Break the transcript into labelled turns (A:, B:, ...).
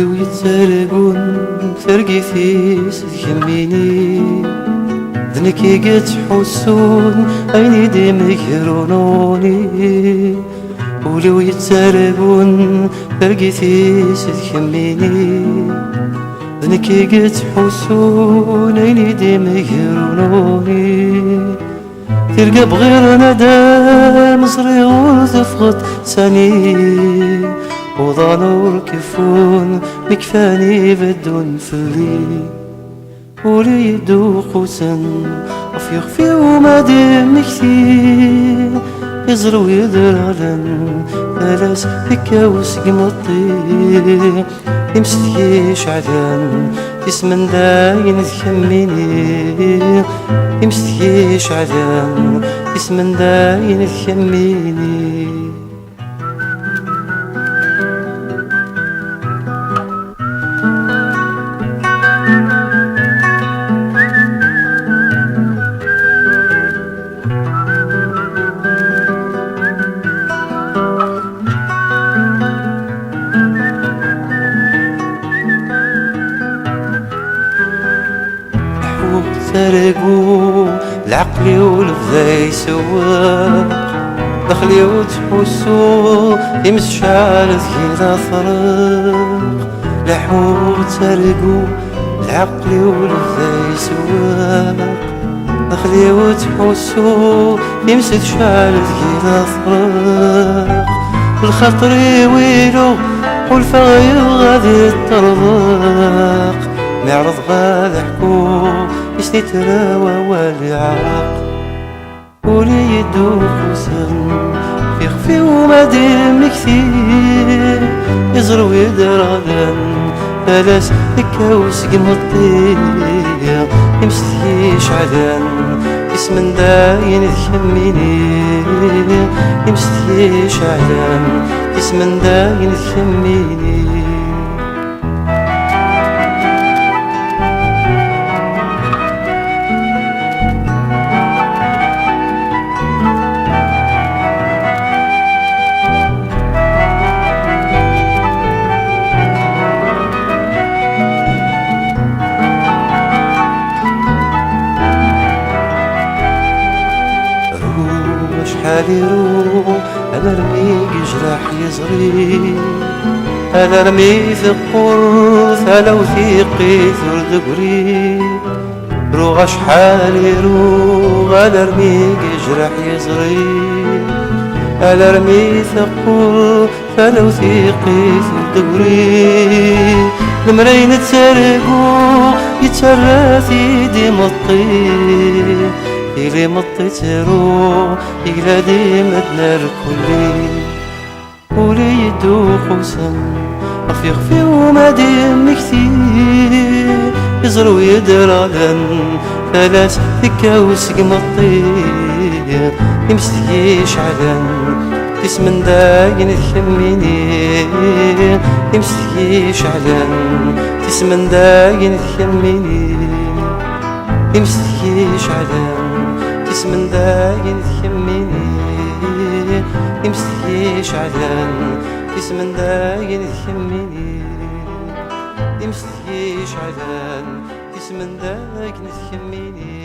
A: ولو يتسرقون ترقيتي تهميني ذنكي قد تحسون عيني ديما يكرونوني ولو يتسرقون ترقيتي تهميني ذنكي قد تحسون عيني ديما يكرونوني تلقى بغير ندى مصري وتفقد ثاني وضانو الكفون مكفاني بدون فلي ولي يدوق وسن أفيق في ومادم كثير يزرو يدرالن ثلاث هكا وسقمطي يمسك شعلان يسمن داين تخميني يمسك شعلان يسمن داين تخميني سرقوا العقل والفدا يسواق دخلي وتحسوا يمس شعلت كذا فرق لحوق سرقوا العقل والفدا يسواق دخلي وتحسوا يمس شعلت كذا فرق الخطر ويلو والفغير غادي الطرق معرض غادي حكو يسني تراوى والعاق ولي يدوق وسن في خفي ومادم كثير يزرو يدرغن ثلاث هكا وسقمطي يمسك شعلان يسمن داين تخميني يمسك شعلان يسمن داين تخميني شحال يروح انا رميك جراح يزري انا رمي في القرث انا وثيقي ثرد قري روغ شحال يروح انا رميك جراح يزري انا رمي في القرث انا وثيقي ثرد قري المراين تسرقو يتسرى يدي مطي إلي مطيترو إلى ديما دنار كلي ولي يدوق وسن رفيق في ومادم كثير يزرو يدرالن ثلاث ثكا وسقمطي يمسك شعلان يسمن داين تخميني يمسك شعلان يسمن داين تخميني يمسك شعلان يسمن داين تخميني يمسك شعلان يسمن داين تخميني يمسك شعلان يسمن داين تخميني